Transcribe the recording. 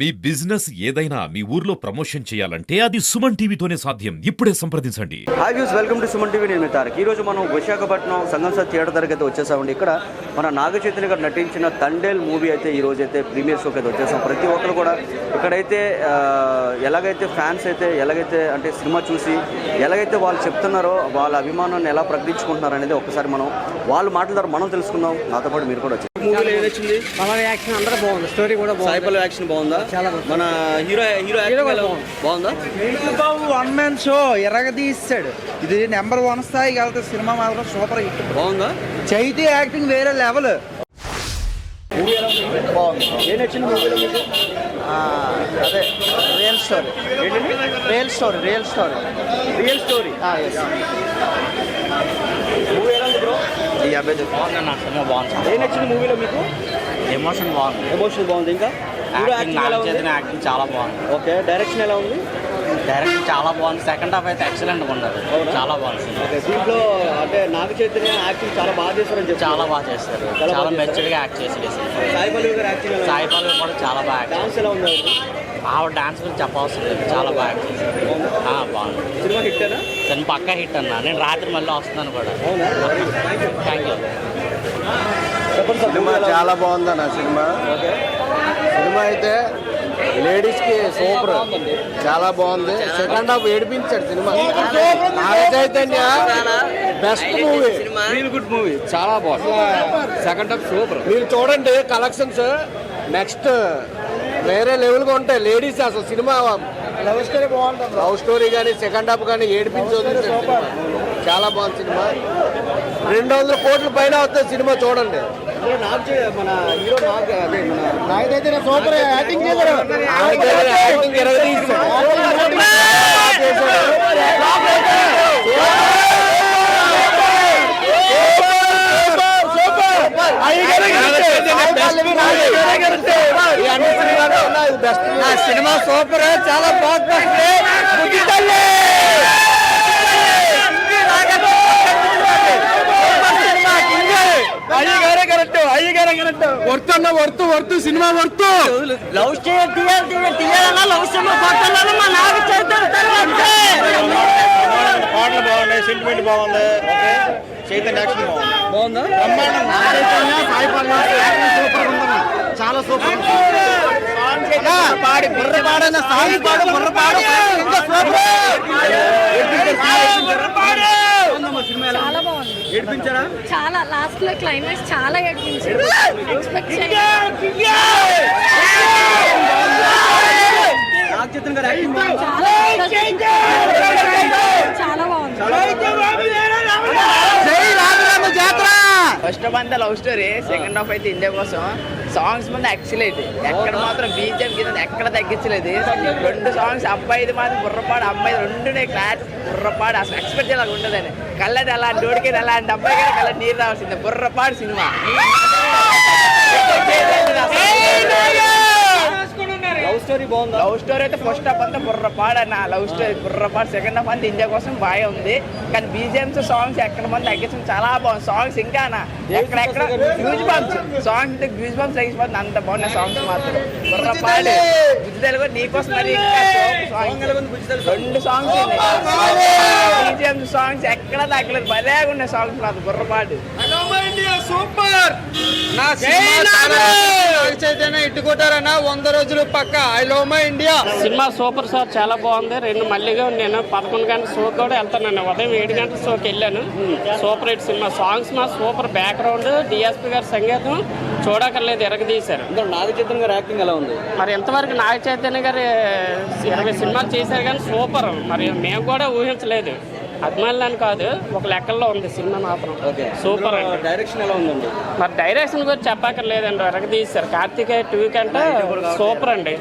మీ business ఏదైనా మీ ఊర్లో promotion చేయాలంటే అది సుమన్ టీవీతోనే సాధ్యం. ఇప్పుడే సంప్రదించండి. Hi views, welcome to Suman TV. నేను మీ తారక్. ఈరోజు మనం విశాఖపట్నం సంగంసార్ థియేటర్ దగ్గర అయితే వచ్చేసామండి. ఇక్కడ మన నాగచైతన్య గారు నటించిన తండేల్ మూవీ అయితే ఈ రోజు అయితే ప్రీమియర్ షోకి అయితే వచ్చేసాం. ప్రతి ఒక్కరు కూడా ఇక్కడైతే ఎలాగైతే ఫ్యాన్స్ అయితే ఎలాగైతే అంటే సినిమా చూసి ఎలాగైతే వాళ్ళు చెప్తున్నారో వాళ్ళ అభిమానాన్ని ఎలా ప్రకటించుకుంటున్నారు అనేది ఒకసారి మనం వాళ్ళ మాటల ద్వారా మనం తెలుసుకుందాం. నాతో పాటు మీరు కూడా వచ్చి మూవీలో ఏదొచ్చింది? మన యాక్షన్ అందరూ బాగుంది, స్టోరీ కూడా బాగుంది. సాయిపల్ యాక్షన్ బాగుందా? చాలా బాగుంది. మన హీరో బాగుందా? బాబు వన్ మ్యాన్ షో ఎరగదీసాడు. ఇది నెంబర్ 1 స్థాయికి వెళ్తే సినిమా మాత్రం సూపర్ హిట్. బాగుందా? చైతీ యాక్టింగ్ వేరే లెవెల్. బాగుంది. ఏం నచ్చింది మూవీలో మీకు? అదే real story. Real story real story. Movie ఎలా ఉంది బ్రో? ఈ అబ్బాయి బాగుందన్న, సినిమా బాగుంది. ఏం నచ్చింది మూవీలో మీకు? ఎమోషన్ బాగుంది. ఎమోషన్ బాగుంది. ఇంకా హీరో యాక్టింగ్ ఎలా ఉంది? యాక్టింగ్ చాలా బాగుంది. ఓకే, డైరెక్షన్ ఎలా ఉంది? డైరెక్షన్ చాలా బాగుంది. సెకండ్ హాఫ్ అయితే ఎక్సలెంట్గా ఉండదు, చాలా బాగుంది. ఓకే, దీంట్లో అంటే నాగ చైతన్య యాక్టింగ్ చాలా బాగా చేస్తారని చెప్పి చాలా బాగా చేస్తారు, చాలా మెచ్యూర్గా యాక్ట్ చేశారు. సాయి పల్లవి గారు యాక్టింగ్ సాయి పల్లవి కూడా చాలా బాగా యాక్ట్ డాన్స్ ఎలా ఉంది? ఆవిడ డాన్స్ గురించి చెప్పవసరం లేదు, చాలా బాగా యాక్ట్ చేశారు. బాగుంది. సినిమా హిట్ అనా? తను పక్కా హిట్ అన్నా. నేను రాత్రి మళ్ళీ వస్తున్నాను కూడా. అవునా? Thank you. చెప్పండి సార్. సినిమా చాలా బాగుందన్న. సినిమా ఓకే, సినిమా అయితే లేడీస్కి సూపర్, చాలా బాగుంది. సెకండ్ హాఫ్ ఏడిపించాడు సినిమా. Naga Chaitanya best movie, real good movie. చాలా బాగుంది. Second half super. మీరు చూడండి కలెక్షన్స్ నెక్స్ట్ వేరే లెవెల్గా ఉంటాయి. లేడీస్ అసలు సినిమా లవ్ స్టోరీ బాగుంటుంది. లవ్ స్టోరీ కానీ సెకండ్ హాఫ్ కానీ ఏడిపించదు. చాలా బాగుంది సినిమా. 200 కోట్ల పైన వస్తుంది సినిమా, చూడండి. మన హీరో అదే మన నాగచైతన్య సూపర్ యాక్టింగ్ చేశారు. యాక్టింగ్ ఎరగదీశాడు. సినిమా సూపర్, చాలా బాగుంది. వర్త్ సినిమా వర్త్. లవ్ తీయాలన్నా లవ్ సినిమా పట్టాలన్నా మా నాగ పాటలు బాగున్నాయి, సెంటిమెంట్ బాగుంది. చైతన్య యాక్షన్ బాగుందా? చాలా సూపర్. పాడి బుర్ర పాడన్న సాంగ్ పాడు, బుర్ర పాడు. చాలా బాగుంది. ఏడిపించారా? చాలా లాస్ట్ లో క్లైమాక్స్ చాలా ఏడిపించారు. ఎక్స్పెక్ట్ నాగ చైతన్య గారు యాక్టింగ్ బాగుంది. చాలా బాగుంది. ఫస్ట్ హాఫ్ అంతా లవ్ స్టోరీ, సెకండ్ హాఫ్ అయితే ఇండియా కోసం. సాంగ్స్ ముందు ఎక్సలెంట్, ఎక్కడ మాత్రం బీజేపీ కింద ఎక్కడ తగ్గించలేదు. 2 సాంగ్స్, అబ్బాయిది మాత్రం బుర్రపాడు, అమ్మాయి 2 క్లాస్ బుర్రపాడు. అసలు ఎక్స్పెక్ట్ చేయాలి ఉండదని. కళ్ళది అలాంటి ఓడికి అలాంటి అబ్బాయి కానీ కళ్ళ నీరు రావాల్సిందే. బుర్రపాడు సినిమా. లవ్ స్టోరీ బాగుందా? లవ్ స్టోరీ అయితే ఫస్ట్ హాఫ్ అంతా బుర్రపాడు అన్న. లవ్ స్టోరీ బుర్రపాడు. సెకండ్ హాఫ్ అంతా ఇండియా కోసం బాగా ఉంది. కానీ బీజేఎంస్ సాంగ్స్ ఎక్కడ మంది తగ్గించడం చాలా బాగుంది. సాంగ్స్ ఇంకా ఎక్కడెక్కడ గ్యూజ్ బంప్స్ సాంగ్స్, గ్యూజ్ బంప్స్ తగ్గిపోతుంది. అంత బాగున్నాయి సాంగ్స్ మాత్రం. బుర్రపాడు గుజ్జుదలు కూడా నీకోసం మరి 2 సాంగ్స్ బీజేఎంస్ సాంగ్స్ ఎక్కడ తగ్గలేదు. భలేగా ఉన్నాయి సాంగ్స్ మాత్రం. బుర్రపాడు సూపర్. చైతన్య ఇట్టుకుంటారన్న 100 రోజులు పక్క. I love my India. Cinema super sir, చాలా బాగుంది. 2 మళ్ళీగా నేను 11 గంటల షో కూడా వెళ్తాను. ఉదయం 7 గంటల షోకి వెళ్ళాను. Super hit cinema. సాంగ్స్ మా సూపర్. బ్యాక్గ్రౌండ్ డిఎస్పీ గారి సంగీతం చూడక్కర్లేదు, ఎరగదీశారు. నాగ చైతన్య గారు యాక్టింగ్ ఎలా ఉంది? మరి ఎంతవరకు నాగ చైతన్య గారు 20 సినిమాలు చేశారు కానీ సూపర్. మరి మేము కూడా ఊహించలేదు. అభిమానులని కాదు, ఒక లెక్కల్లో ఉంది సినిమా మాత్రం. సూపర్. డైరెక్షన్ ఎలా ఉందండి? మరి డైరెక్షన్ గురించి చెప్పక్కర్లేదండి, ఎరగదీశారు. కార్తికేయ 2 కంటే సూపర్ అండి.